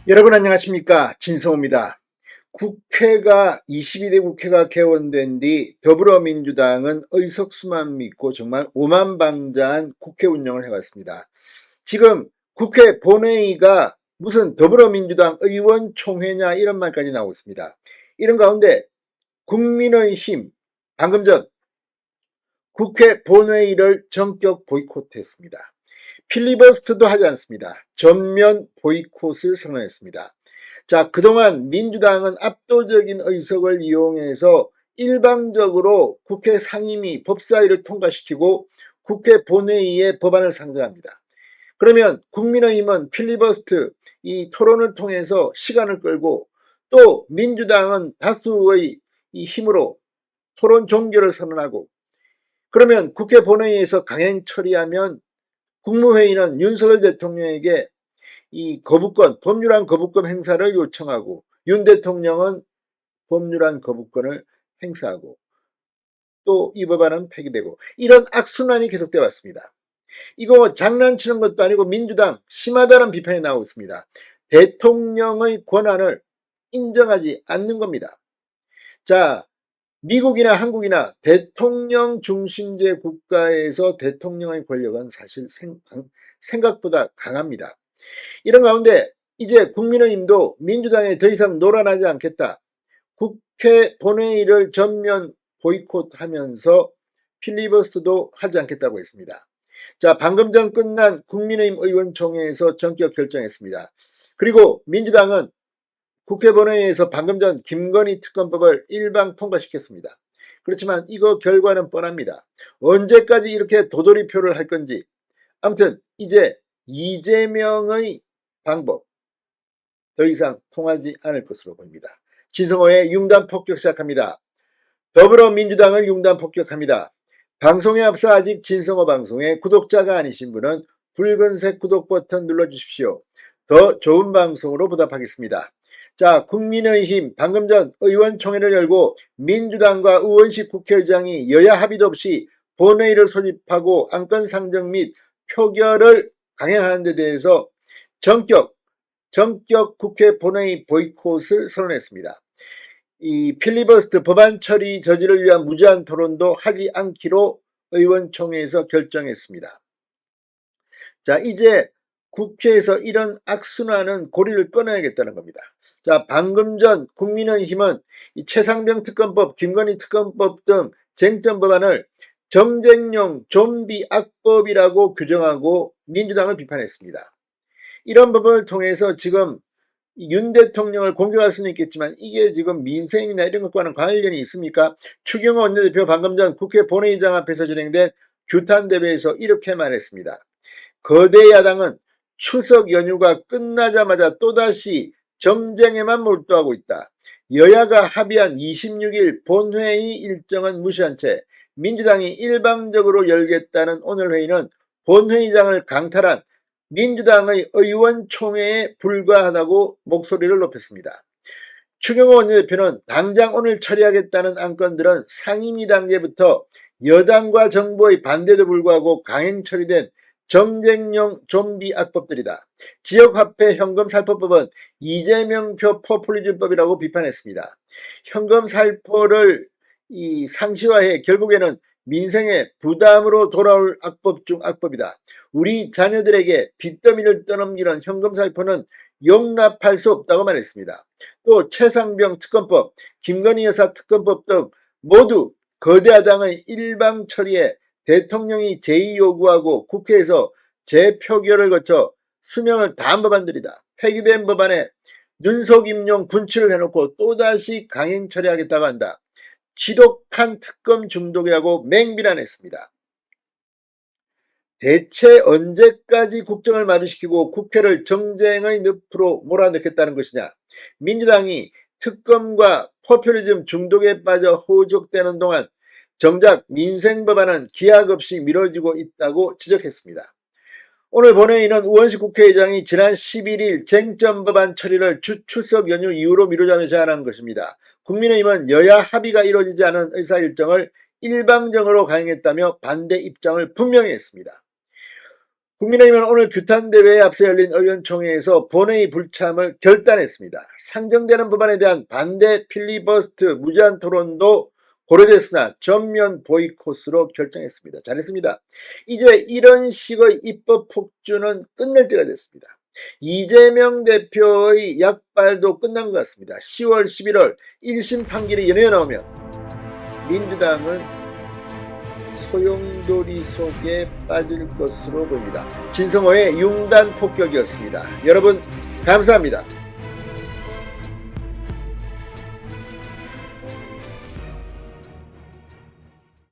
여러분 안녕하십니까, 진성호입니다. 국회가 22대 국회가 개원된 뒤 더불어민주당은 의석수만 믿고 정말 오만방자한 국회 운영을 해왔습니다. 지금 국회 본회의가 무슨 더불어민주당 의원총회냐 이런 말까지 나오고 있습니다. 이런 가운데 국민의힘 방금 전 국회 본회의를 전격 보이콧했습니다. 필리버스터도 하지 않습니다. 전면 보이콧을 선언했습니다. 자, 그동안 민주당은 압도적인 의석을 이용해서 일방적으로 국회 상임위 법사위를 통과시키고 국회 본회의에 법안을 상정합니다. 그러면 국민의힘은 필리버스터 이 토론을 통해서 시간을 끌고 또 민주당은 다수의 이 힘으로 토론 종결을 선언하고 그러면 국회 본회의에서 강행 처리하면 국무회의는 윤석열 대통령에게 이 거부권, 법률안 거부권 행사를 요청하고 윤 대통령은 법률안 거부권을 행사하고 또 이 법안은 폐기되고 이런 악순환이 계속되어 왔습니다. 이거 장난치는 것도 아니고 민주당 심하다는 비판이 나오고 있습니다. 대통령의 권한을 인정하지 않는 겁니다. 자, 미국이나 한국이나 대통령 중심제 국가에서 대통령의 권력은 사실 생각보다 강합니다. 이런 가운데 이제 국민의힘도 민주당에 더 이상 놀아나지 않겠다. 국회 본회의를 전면 보이콧하면서 필리버스터도 하지 않겠다고 했습니다. 자, 방금 전 끝난 국민의힘 의원총회에서 전격 결정했습니다. 그리고 민주당은 국회 본회의에서 방금 전 김건희 특검법을 일방 통과시켰습니다. 그렇지만 이거 결과는 뻔합니다. 언제까지 이렇게 도돌이표를 할 건지. 아무튼 이제 이재명의 방법 더 이상 통하지 않을 것으로 보입니다. 진성호의 융단 폭격 시작합니다. 더불어민주당을 융단 폭격합니다. 방송에 앞서 아직 진성호 방송의 구독자가 아니신 분은 붉은색 구독 버튼 눌러주십시오. 더 좋은 방송으로 보답하겠습니다. 자, 국민의힘 방금 전 의원총회를 열고 민주당과 의원식 국회의장이 여야 합의도 없이 본회의를 소집하고 안건 상정 및 표결을 강행하는 데 대해서 전격 국회 본회의 보이콧을 선언했습니다. 이 필리버스터 법안 처리 저지를 위한 무제한 토론도 하지 않기로 의원총회에서 결정했습니다. 자, 이제 국회에서 이런 악순환은 고리를 끊어야겠다는 겁니다. 자, 방금 전 국민의힘은 이 최상병 특검법, 김건희 특검법 등 쟁점 법안을 정쟁용 좀비 악법이라고 규정하고 민주당을 비판했습니다. 이런 법을 통해서 지금 윤 대통령을 공격할 수는 있겠지만 이게 지금 민생이나 이런 것과는 관련이 있습니까? 추경호 원내대표 방금 전 국회 본회의장 앞에서 진행된 규탄 대회에서 이렇게 말했습니다. 거대 야당은 추석 연휴가 끝나자마자 또다시 정쟁에만 몰두하고 있다. 여야가 합의한 26일 본회의 일정은 무시한 채 민주당이 일방적으로 열겠다는 오늘 회의는 본회의장을 강탈한 민주당의 의원총회에 불과하다고 목소리를 높였습니다. 추경호 원내대표는 당장 오늘 처리하겠다는 안건들은 상임위 단계부터 여당과 정부의 반대도 불구하고 강행 처리된 정쟁용 좀비 악법들이다. 지역화폐 현금살포법은 이재명표 포퓰리즘법이라고 비판했습니다. 현금살포를 상시화해 결국에는 민생의 부담으로 돌아올 악법 중 악법이다. 우리 자녀들에게 빚더미를 떠넘기는 현금살포는 용납할 수 없다고 말했습니다. 또 최상병 특검법, 김건희 여사 특검법 등 모두 거대 야당의 일방 처리에 대통령이 제의 요구하고 국회에서 재표결을 거쳐 수명을 다한 법안들이다. 폐기된 법안에 눈속임용 분칠을 해놓고 또다시 강행 처리하겠다고 한다. 지독한 특검 중독이라고 맹비난했습니다. 대체 언제까지 국정을 마비시키고 국회를 정쟁의 늪으로 몰아넣겠다는 것이냐. 민주당이 특검과 포퓰리즘 중독에 빠져 호적되는 동안 정작 민생 법안은 기약 없이 미뤄지고 있다고 지적했습니다. 오늘 본회의는 우원식 국회의장이 지난 11일 쟁점 법안 처리를 추석 연휴 이후로 미루자며 제안한 것입니다. 국민의힘은 여야 합의가 이루어지지 않은 의사 일정을 일방적으로 강행했다며 반대 입장을 분명히 했습니다. 국민의힘은 오늘 규탄대회에 앞서 열린 의원총회에서 본회의 불참을 결단했습니다. 상정되는 법안에 대한 반대 필리버스트 무제한 토론도 고려됐으나 전면 보이콧으로 결정했습니다. 잘했습니다. 이제 이런 식의 입법 폭주는 끝낼 때가 됐습니다. 이재명 대표의 약발도 끝난 것 같습니다. 10월, 11월 1심 판결이 연이어 나오면 민주당은 소용돌이 속에 빠질 것으로 보입니다. 진성호의 융단 폭격이었습니다. 여러분 감사합니다.